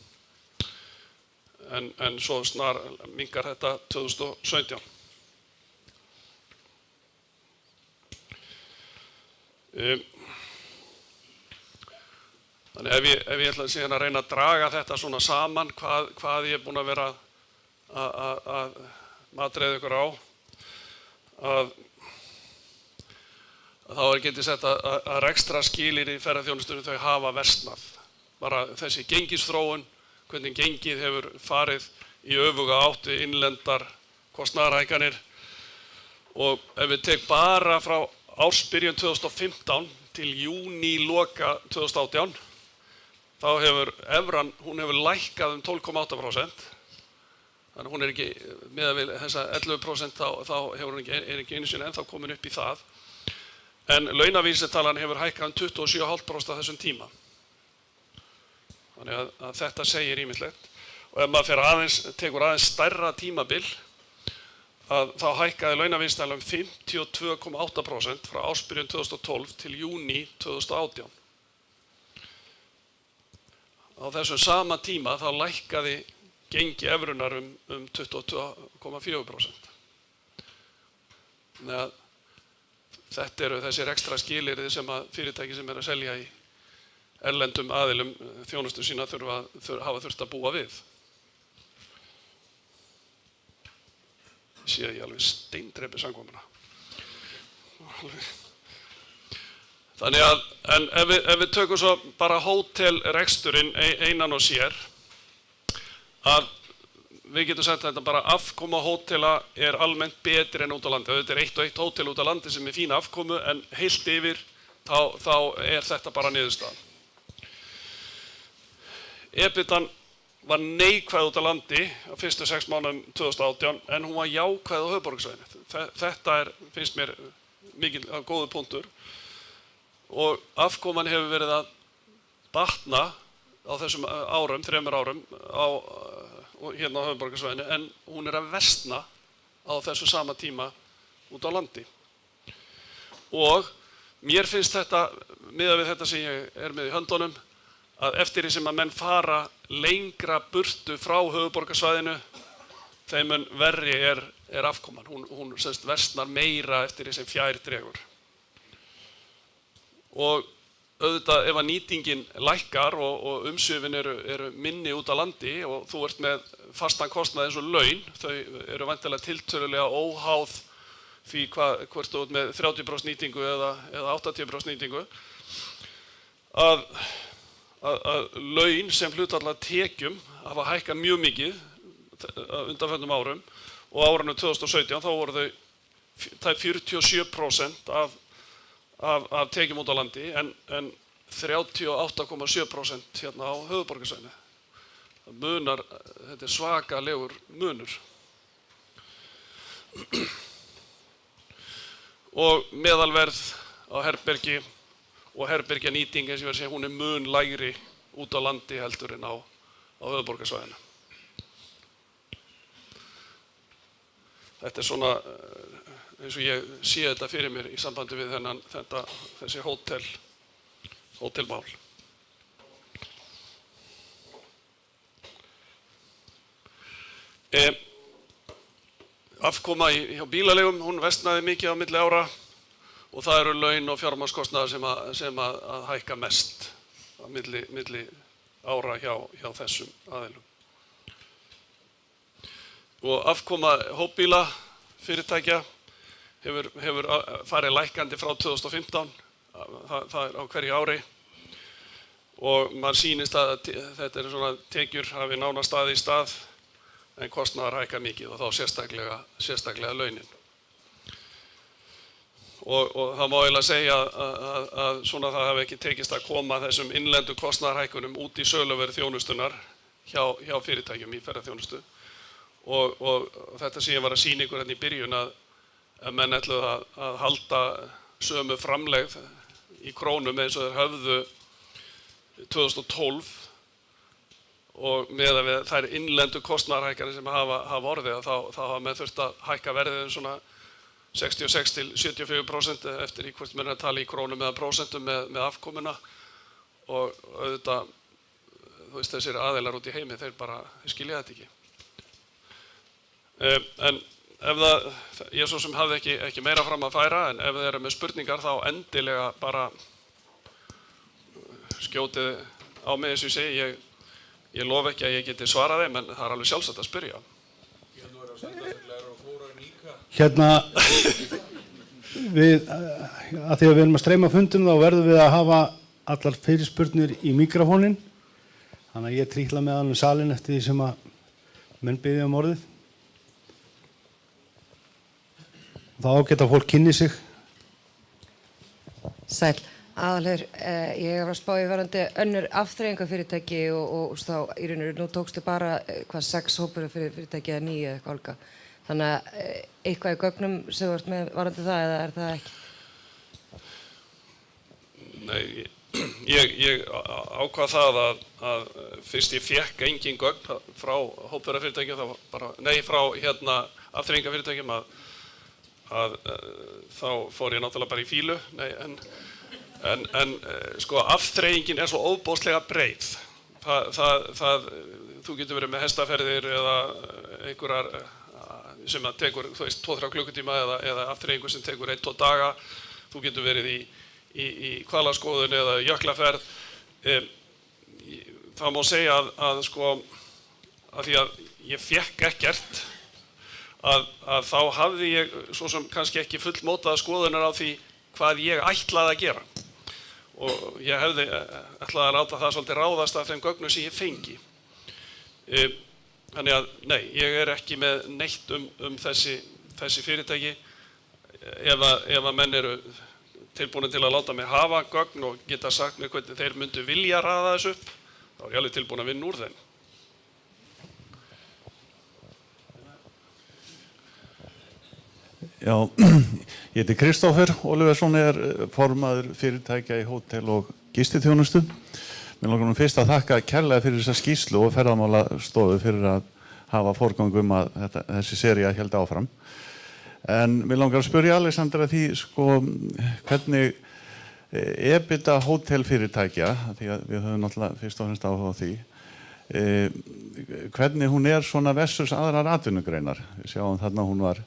En svo snar minnkar þetta 2017. Þannig ef ég ætla síðan að reyna að draga þetta svona saman, hvað ég er búinn að vera að matreiða ykkur á, þá getið sett að rekstrarskilyrði í ferðaþjónustunni þau hafa versnað. Bara þessi gengisþróun, hvernig gengið hefur farið í öfuga átt við innlendar kostnaðarhækkanir. Og ef við tek bara frá ársbyrjun 2015 til júníloka 2018, þá hefur evran, hún hefur lækkað 12,8%. Þannig hún ekki, miðað við þessa 11%, þá hefur hún ekki einu sinni ennþá komin upp í það. En launavísitalan hefur hækkað 27,5% á þessum tíma. Þannig að þetta segir ýmislegt. Og ef maður tekur aðeins stærra tímabil, þá hækkaði launavísitalan 52,8% frá ársbyrjun 2012 til júní 2018. Á þessum sama tíma þá lækkaði gengi evrunar 22,4%. Þannig að þetta eru þessir ekstra skilyrði sem að fyrirtæki sem að selja í erlendum aðilum þjónustu sína hafa þurft að búa við. Sé ég alveg steindreipi samkomuna. Þannig að, en ef við tökum svo bara hótelreksturinn einan og sér, að við getum sagt að þetta bara afkoma hótela almennt betri en út á landi. Þetta eitt og eitt hótel út á landi sem fína afkomu, en heilt yfir þá þetta bara niðurstaðan. EBITDAn var neikvæð út á landi á fyrstu 6 mánuðum 2018, en hún var jákvæð á höfuðborgarsvæðinu. Þetta finnst mér mikil góður punktur. Og afkoman hefur verið að batna á þessum árum, 3 árum hérna á höfuðborgarsvæðinu, en hún að versna á þessu sama tíma út á landi. Og mér finnst þetta, miðað við þetta sem ég með í höndunum, að eftir því sem að menn fara lengra burtu frá höfuðborgarsvæðinu, þeim mun verri afkoman. Hún versnar meira eftir því sem fjær dregur. Og auðvitað ef að nýtingin lækkar og umsvifin eru minni út á landi og þú ert með fastan kostnað eins og laun, þau eru væntanlega tiltölulega óháð því hvort þú ert með 30% nýtingu eða 80% nýtingu, að laun sem hlutfall af tekjum hafa hækkað mjög mikið undanförnum árum, og á árinu 2017 þá voru þau 47% af tekjum út á landi, en 38,7% hérna á höfuðborgarsvæðinu. Það munar, þetta svakalegur munur. Og meðalverð á herbergi og herbergjanýting, eins og ég verið að segja, hún mun lægri út á landi heldur en á höfuðborgarsvæðinu. Þetta svona, eins og ég sé þetta fyrir mér í sambandi við þessi hótelmál. Afkoma hjá bílaleigum, hún versnaði mikið á milli ára, og það eru laun og fjármagnskostnaðar sem að hækka mest á milli ára hjá þessum aðilum. Og afkoma hópbíla fyrirtækja hefur farið lækkandi frá 2015, það á hverju ári, og maður sýnist að þetta svona tekjur hafi nánast staðið í stað, en kostnaðar hækka mikið, og þá sérstaklega launin. Og það má eiginlega segja að svona það hafi ekki tekist að koma þessum innlendu kostnaðarhækkunum út í söluverð þjónustunnar hjá fyrirtækjum í ferðaþjónustu. Og þetta sem ég var að sýna ykkur hérna í byrjun, að menn ætluðu að halda sömu framlegð í krónum eins og þeir höfðu 2012, og með að þær innlendu kostnaðarhækkanir sem hafa orðið, þá hafa menn þurft að hækka verðið svona 66 til 74% eftir í hvort menn að tala í krónum eða prósentum með afkomuna og auðvitað, þú veist, þessir aðilar út í heimi, þeir skilja þetta ekki. En ef ég svo sem hafði ekki meira fram að færa, en ef þið eru með spurningar þá endilega bara skjótið á mig eins og ég segi, ég lofa ekki að ég geti svarað þeim, en það er alveg sjálfsagt að spyrja. Hérna, að því að við erum að streyma fundum þá verðum við að hafa allar fyrirspurnir í mikrofónin. Þannig að ég trýtla með alveg salin eftir því sem að menn biðja orðið. Þá geta fólk kynni sig. Sæl, Aðalheiður, ég var að spá í varðandi önnur afþreyingafyrirtæki og þá í rauninu nú tókstu bara 6 hópur fyrir fyrirtæki eða 9 eitthvað álga. Þannig að eitthvað í gögnum sem þú ert með varðandi það eða er það ekki? Nei, ég ákvað það að fyrst ég fékk engin gögn frá hópverðarfyrirtækjum, frá afþreyingafyrirtækjum að þá fór ég náttúrulega bara í fílu. Nei, en sko afþreyingin svo óbóðslega breið. Þú getur verið með hestaferðir eða einhverjar sem að tekur 2-3 klukkutíma eða afþreyingu sem tekur 1-2 daga. Þú getur verið í hvalaskoðun eða jöklaferð. Það má segja að sko, að því að ég fékk ekkert, að þá hafði ég svo sem kannski ekki fullmótaða skoðunar á því hvað ég ætlaði að gera. Og ég hefði ætlaði að láta það svolítið ráðast af þeim gögnum sem ég fengi. Þannig að nei, ég er ekki með neitt þessi fyrirtæki. Ef að menn eru tilbúin til að láta mig hafa gögn og geta sagt mér hvernig þeir myndu vilja raða þessu upp, þá er ég alveg tilbúin að vinna úr þeim. Já, ég heiti Kristófer Oliversson, er formaður fyrirtækja í hótel- og gistiþjónustu. Mér langar fyrst að þakka kærlega fyrir þessa skýrslu og Ferðamálastofu fyrir að hafa forgang að þessi sería héldi áfram. En mér langar að spyrja Alexandra því sko, hvernig EBITDA hótelfyrirtækja, því að við höfum náttúrulega fyrst og fremst áhuga á því, hvernig hún svona versus aðrar atvinnugreinar. Við sjáum þarna hún var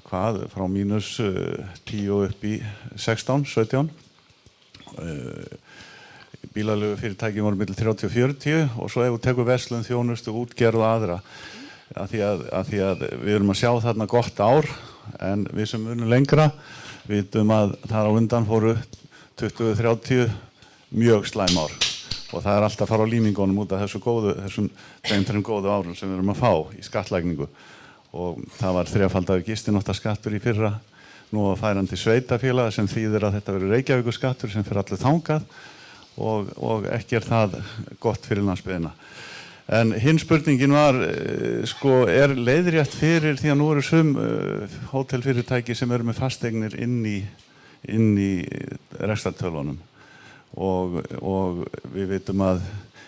hvað, frá mínus 10 upp í 16, 17. Bílalegu fyrirtæki voru milli 30 og 40 og svo ef við tekum verslun, þjónustu, útgerð og aðra. Af því að við erum að sjá þarna gott ár, en við sem unum lengra vitum að þar á undan fóru 20-30 mjög slæm ár. Og það er alltaf að fara á límingunum út af þessum 2-3 góðu árum sem við erum að fá í skattlagningu. Og það var 3-faldaður gistináttaskattur í fyrra, nú að færan til sveitafélaga sem þýðir að þetta verður Reykjavíkurskattur sem fyrir allir þangað og ekki það gott fyrir landsbyggðina. En hinn spurningin var, sko, er leiðrétt fyrir því að nú eru sum hótelfyrirtæki sem eru með fasteignir inn í rekstrartölunum og við vitum að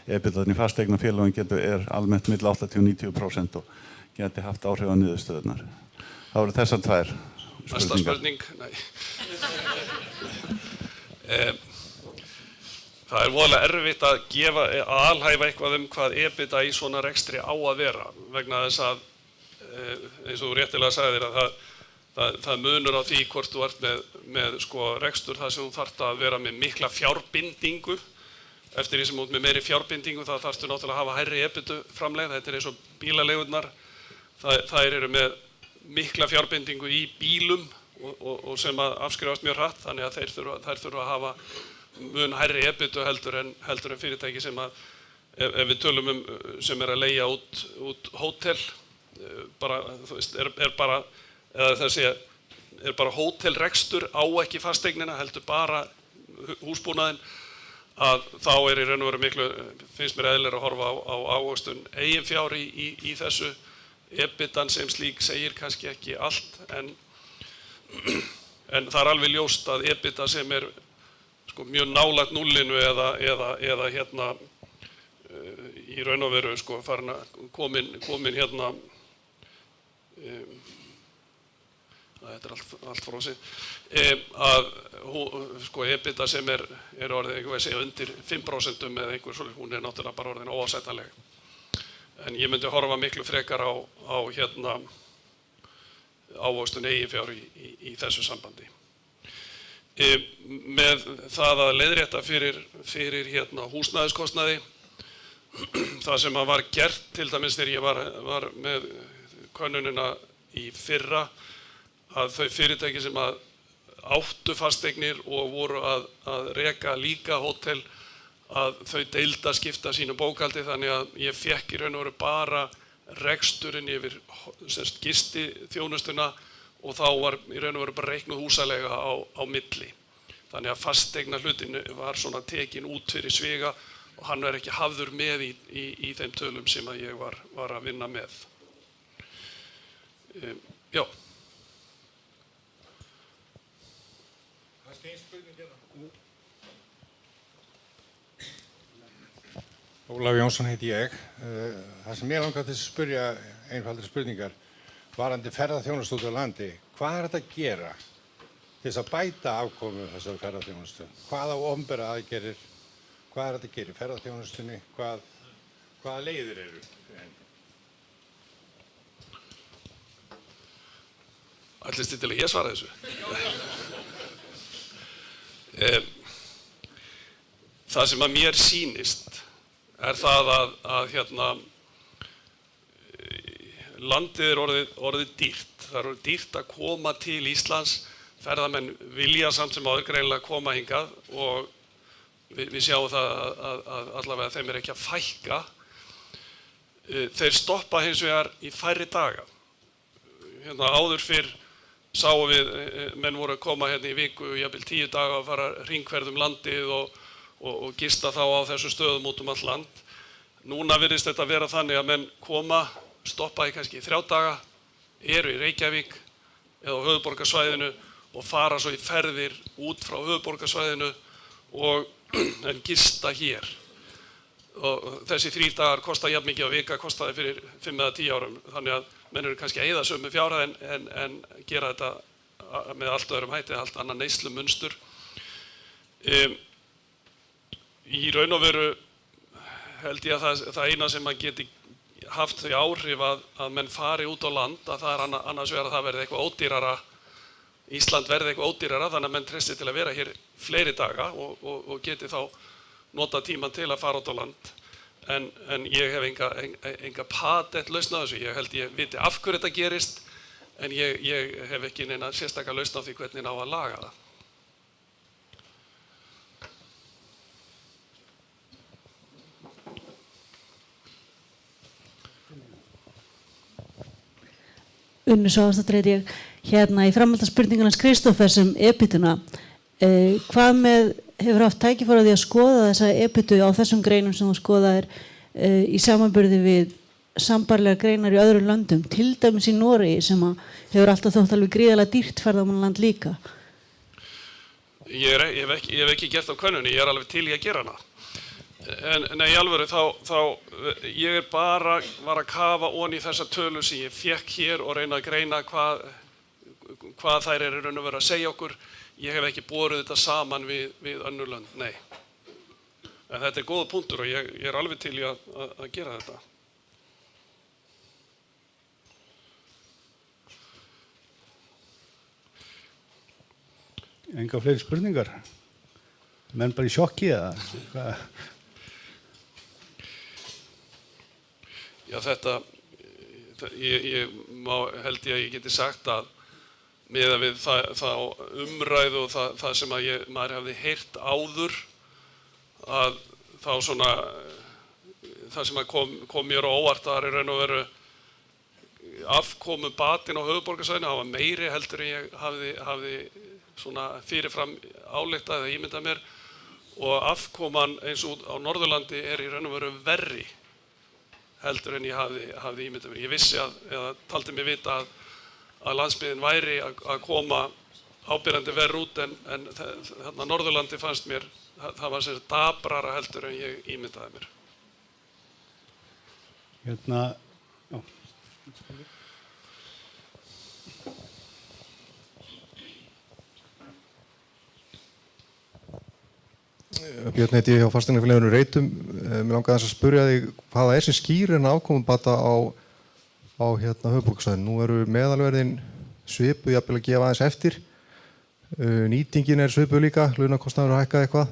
EBITDA í fasteignafélagum er almennt milli 80-90% og geti haft áhrif á niðurstöðurnar. Það voru þessar 2 spurningar. Næsta spurning, nei. Það er voðalega erfitt að alhæfa eitthvað hvað EBITDA í svona rekstri á að vera, vegna þess að, eins og þú réttilega sagðir, að það munur á því hvort þú ert með sko, rekstur þar sem þú þarft að vera með mikla fjárbindingu. Eftir því sem út með meiri fjárbindingu þá þarftu náttúrulega að hafa hærri EBITDA framlegð. Þetta er eins og bílaleigurnar. Þær eru með mikla fjárbindingu í bílum og sem að afskrifast mjög hratt, þannig að þær þurfa að hafa mun hærri EBITDA heldur en fyrirtæki sem að, ef við tölum sem er að leigja út hótel, bara, þú veist, er bara hótelrekstur á ekki fasteignina, heldur bara húsbúnaðinn, að þá í raun og veru miklu, finnst mér eðlilega að horfa á ávöxtun eigin fjár í þessu. EBITan sem slík segir kannski ekki allt, en það er alveg ljóst að EBITDA sem er sko, mjög nálægt núllinu eða í raun og veru sko, komin þetta er allt frosið, að sko EBITDA sem er orðið einhver veginn segja undir 5% eða einhver svolítið, hún er náttúrulega bara orðin óásættanleg. En ég myndi horfa miklu frekar á ávöxtun eiginfjár í þessu sambandi. Með það að leiðrétta fyrir húsnæðiskostnaði, það sem var gert til dæmis þegar ég var með könnunina í fyrra, að þau fyrirtæki sem áttu fasteignir og voru að reka líka hótel, að þau deilda skipta sínu bókhaldi, þannig að ég fékk í raun og veru bara reksturinn yfir gisti þjónustuna og þá var í raun og veru bara reiknuð húsalega á milli. Þannig að fasteigna hlutin var svona tekin út fyrir sviga og hann er ekki hafður með í þeim tölum sem að ég var að vinna með. Já. Kannski einn spurning hérna. Ólafur Jónsson heiti ég. Það sem ég langar til að spyrja einfaldri spurningar varðandi ferðaþjónustu út á landi. Hvað er þetta að gera til þess að bæta afkomu þessar ferðaþjónustu? Hvaða opinbera aðgerðir? Hvað er þetta að gera í ferðaþjónustunni? Hvaða leiðir eru? Ætlist þið til að ég svara þessu? Það sem að mér sýnist er það að landið er orðið dýrt. Það er orðið dýrt að koma til Íslands. Ferðamenn vilja samt sem áður greinilega koma hingað og við sjáum það að allavega þeim er ekki að fækka. Þeir stoppa hins vegar í færri daga. Áður fyrr sáum við, menn voru að koma hérna í viku, jafnvel 10 daga að fara hringferð landið og gista þá á þessum stöðum út allt land. Núna virðist þetta vera þannig að menn koma, stoppa í kannski 3 daga, eru í Reykjavík eða á höfuðborgarsvæðinu og fara svo í ferðir út frá höfuðborgarsvæðinu en gista hér. Og þessi 3 dagar kosta jafn mikið á vika, kostaði fyrir 5 eða 10 árum, þannig að menn eru kannski að eyða sömu fjárhæð en gera þetta með allt öðrum hætti, allt annað neyslumunstur. Í raun og veru held ég að það eina sem að geti haft þau áhrif að menn fari út á land, að það er annars vegar að það verði eitthvað ódýrara, Ísland verði eitthvað ódýrara, þannig að menn treysti til að vera hér fleiri daga og geti þá nota tíman til að fara út á land. En ég hef enga patent lausn á þessu. Ég held ég viti af hverju þetta gerist, en ég hef ekki neina sérstaka lausn á því hvernig ná að laga það. Unnur Svavarsdóttir heiti ég. Hérna í framhaldsspurningunum Kristófers EBITDA. Hvað með hefur haft tækifæri á því að skoða þessa EBITDA á þessum greinum sem þú skoðaðir í samanburði við sambarlegar greinar í öðrum löndum, til dæmis í Noregi sem hefur alltaf þótt alveg gríðarlega dýrt ferðamannaland líka? Ég hef ekki gert á könnunni, ég er alveg til í að gera hana. En nei, í alvöru þá ég var að kafa ofan í þessa tölu sem ég fékk hér og reyna að greina hvað þær eru raun og veru að segja okkur. Ég hef ekki borið þetta saman við önnur lönd, nei. En þetta er góða punktur og ég er alveg til í að gera þetta. Enga fleiri spurningar? Menn bara í sjokki eða? Hvað? Já, held ég að ég geti sagt að miðað við það umræðu og það sem maður hefði heyrt áður, að þá svona, það sem kom mér á óvart að það er raun og veru afkomu batinn á höfuðborgarsvæðinu, það var meiri heldur en ég hafði svona fyrirfram ályktað eða ímyndað mér, og afkoman eins og á Norðurlandi er í raun og veru verri heldur en ég hafði ímyndað mér. Ég vissi eða taldi mig vita að landsbyggðin væri að koma ábyrjandi verr út en þarna Norðurlandi fannst mér, það var sem dabrara heldur en ég ímyndaði mér. Já. Björn heiti ég hjá fasteignafélaginu Reitum. Mér langaði aðeins að spyrja þig hvaða sem skýrir en afkomubata á höfuðborgarsvæðinu. Nú eru meðalverðin svipuð, jafnvel að gefa aðeins eftir. Nýtingin svipuð líka, launakostnaður hækkað eitthvað.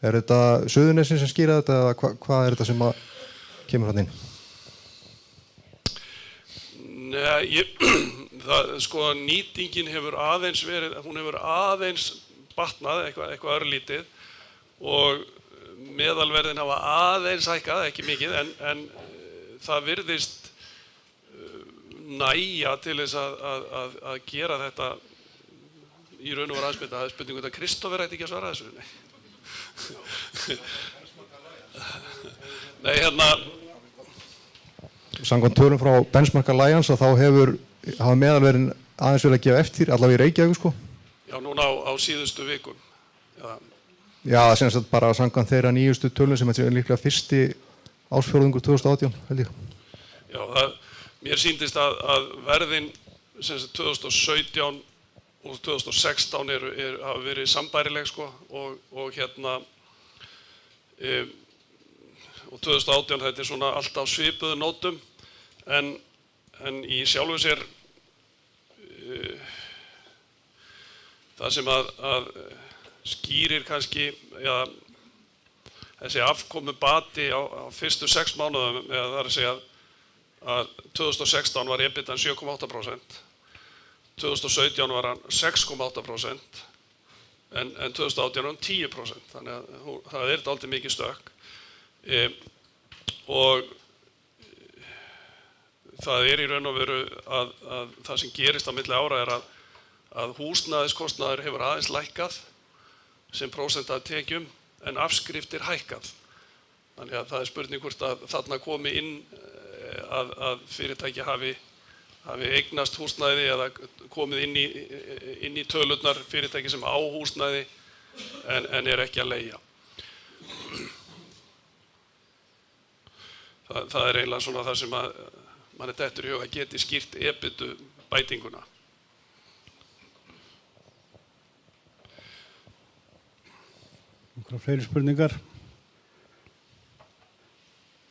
Þetta Suðurnesin sem skýra þetta eða hvað þetta sem kemur hann inn? Nei, sko nýtingin hefur aðeins verið, hún hefur aðeins batnað eitthvað örlítið og meðalverðin hafa aðeins hækkað, ekki mikið, en það virðist nægja til þess að gera þetta í raun og veru aðspyrna. Það spurningu þetta Kristófer ætti ekki að svara þessu. Nei, Samkvæmt tölum frá Benchmark Alliance að þá hafa meðalverðin aðeins vel að gefa eftir, allavega í Reykjavík sko. Já, núna á síðustu vikum. Já, sem sagt bara samkvæmt þeirra nýjustu tölum sem er líklega fyrsti ársfjórðungur 2018, held ég. Já, mér sýndist að verðin sem sagt 2017 og 2016 hafa verið sambærileg sko og 2018 þetta svona alltaf svipuðu nótum en í sjálfu sér það sem að skýrir kannski þessi afkomubati á fyrstu 6 mánuðum eða það að segja að 2016 var EBITDA 7,8%, 2017 var hann 6,8% en 2018 var hann 10%, þannig að það dálítið mikið stökk og það í raun og veru að það sem gerist á milli ára að húsnæðiskostnaður hefur aðeins lækkað sem prósent af tekjum en afskriftir hækkað. Þannig að það spurning hvort að þarna komi inn að fyrirtæki hafi eignast húsnæði eða komið inn í tölurnar fyrirtæki sem á húsnæði en ekki að leigja. Það eiginlega svona það sem að manni dettur í huga geti skýrt EBITDA bætinguna. Einhverjar fleiri spurningar?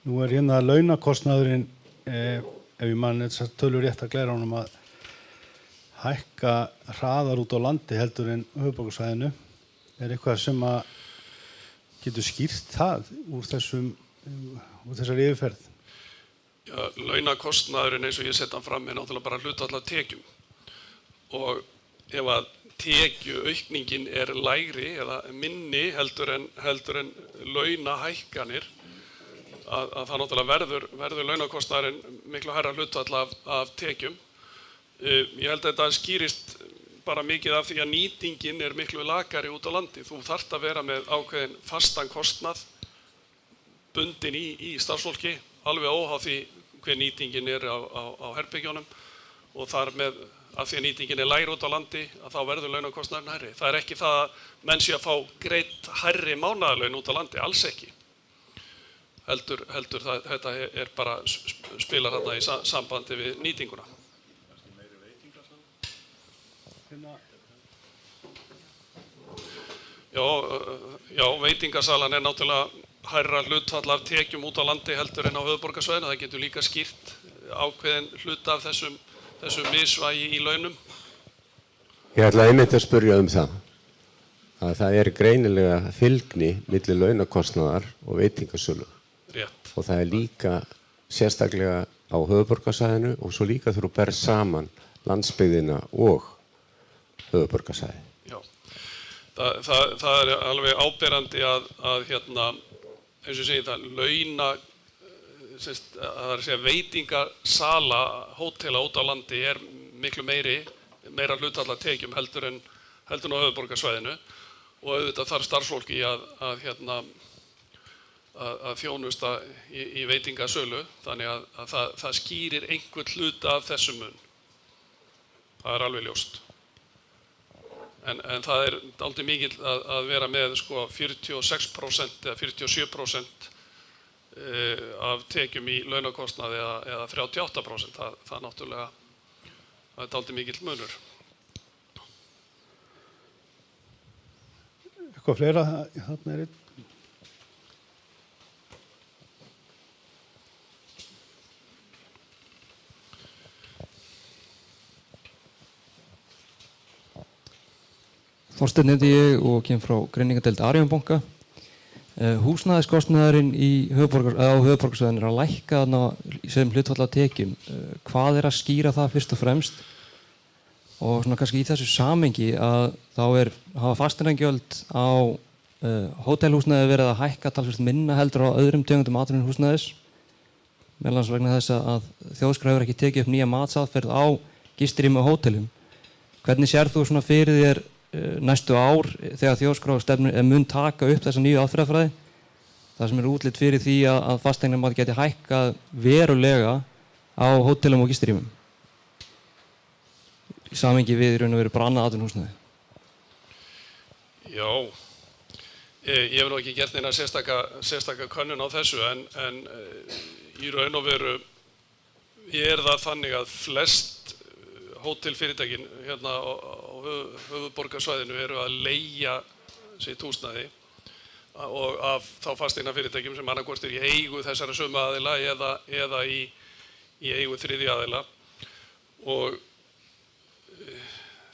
Nú hérna launakostnaðurinn, ef ég man þessar tölur rétt að glæra honum að hækka hraðar út á landi heldur en höfuðborgarsvæðinu. Eitthvað sem að getur skýrt það úr þessari yfirferð? Já, launakostnaðurinn eins og ég sett hann fram náttúrulega bara hlutfall af tekjum og ef að tekjuaukningin lægri eða minni heldur en launahækkanir að það náttúrulega verður launakostnaðurinn miklu hærra hlutfall af tekjum. Ég held að þetta skýrist bara mikið af því að nýtingin miklu lakari út á landi. Þú þarft að vera með ákveðin fastan kostnað bundin í starfsfólki, alveg óháð því hver nýtingin á herbergjunum og þar með að því að nýtingin lægri út á landi að þá verður launakostnaðurinn hærri. Það ekki það að menn sé að fá greitt hærri mánaðarlaun út á landi, alls ekki. Heldur þetta bara spilar þarna í sambandi við nýtinguna. Já, veitingasalan náttúrulega hærra hlutfall af tekjum út á landi heldur en á höfuðborgarsvæðinu. Það getur líka skýrt ákveðin hluta af þessu misvægi í launum. Ég ætla einmitt að spyrja það. Að það greinilega fylgni milli launakostnaðar og veitingasölu. Rétt. Og það líka sérstaklega á höfuðborgarsvæðinu og svo líka þú berð saman landsbyggðina og höfuðborgarsvæði. Já, það alveg áberandi að eins og segir það, það að segja veitingasala hótela út á landi miklu meira hlutfall af tekjum heldur en á höfuðborgarsvæðinu og auðvitað þarf starfsfólki að þjónusta í veitingasölu þannig að það skýrir einhvern hluta af þessum mun. Það alveg ljóst. En það dálítið mikill að vera með 46% eða 47% af tekjum í launakostnaði eða 38%. Það náttúrulega dálítið mikill munur. Eitthvað fleira, þarna er einn. Þorsteinn heiti ég og kem frá greiningadeild Arionbanka. Húsnæðiskostnaðurinn á höfuðborgarsvæðinu er að lækka þarna sem hlutfall af tekjum. Hvað er að skýra það fyrst og fremst? Og svona kannski í þessu samengi að þá hafa fasteignagjöld á hótelhúsnæði verið að hækka talsvert minna heldur á öðrum tegundum atvinnuhúsnæðis. Meðal annars vegna þess að Þjóðskrá hefur ekki tekið upp nýja matsaðferð á gistirými og hótelum. Hvernig sérð þú svona fyrir þér næstu ár þegar Þjóðskrá mun taka upp þessa nýju aðferðafræði? Það sem útlit fyrir því að fasteignamat geti hækkað verulega á hótelum og gistirýmum. Í samhengi við í raun og veru bara annað atvinnuhúsnæði. Já, ég hef nú ekki gert neina sérstaka könnun á þessu en í raun og veru það þannig að flest hótelfyrirtækin hérna á höfuðborgarsvæðinu eru að leigja sitt húsnæði og af þá fasteignafyrirtækjum sem annarkvort í eigu þessara sömu aðila eða í eigu þriðja aðila. Og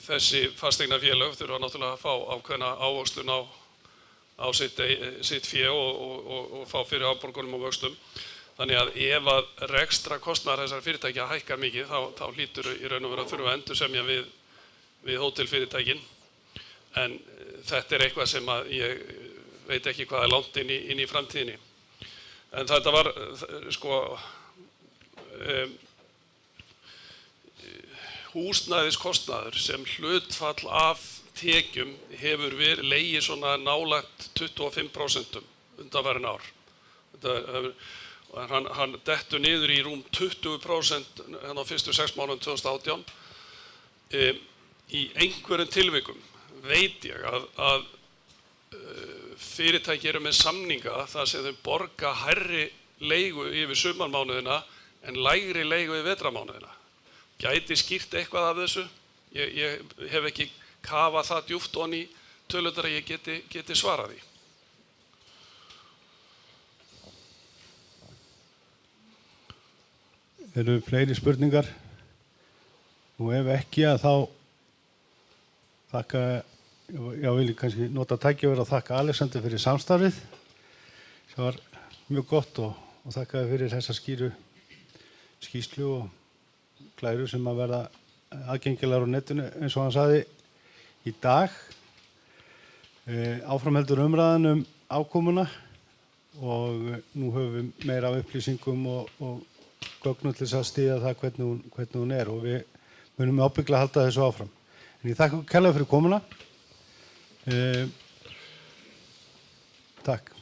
þessi fasteignafélög þurfa náttúrulega að fá ákveðna ávöxtun á sitt fé og fá fyrir afborgunum og vöxtum. Þannig að ef að rekstrakostnaðar þessara fyrirtækja hækkar mikið þá hlýtur í raun og veru að þurfa að endursemja við hótelfyrirtækin. En þetta er eitthvað sem að ég veit ekki hvað er langt inn í framtíðinni. En þetta var húsnæðiskostnaður sem hlutfall af tekjum hefur legið svona nálægt 25% undanfarin ár. Hann dettur niður í rúm 20% á fyrstu 6 mánuðum 2018. Í einhverjum tilvikum veit ég að fyrirtæki eru með samninga þar sem þau borga hærri leigu yfir sumarmánuðina en lægri leigu yfir vetrarmánuðina. Gæti skýrt eitthvað af þessu? Ég hef ekki kafað það djúpt ofan í tölurnar að ég geti svarað því. Eru fleiri spurningar? Og ef ekki þá vil ég kannski nota tækifæri að þakka Alexander fyrir samstarfið. Það var mjög gott og þakka fyrir þessa skýrslu og glæru sem að verða aðgengilegar á netinu eins og hann sagði í dag. Áfram heldur umræðan ákomuna og nú höfum við meira af upplýsingum og gögnum til þess að styðja það hvernig hún er og við munum ábyggilega halda þessu áfram. En ég þakka kærlega fyrir komuna. Takk.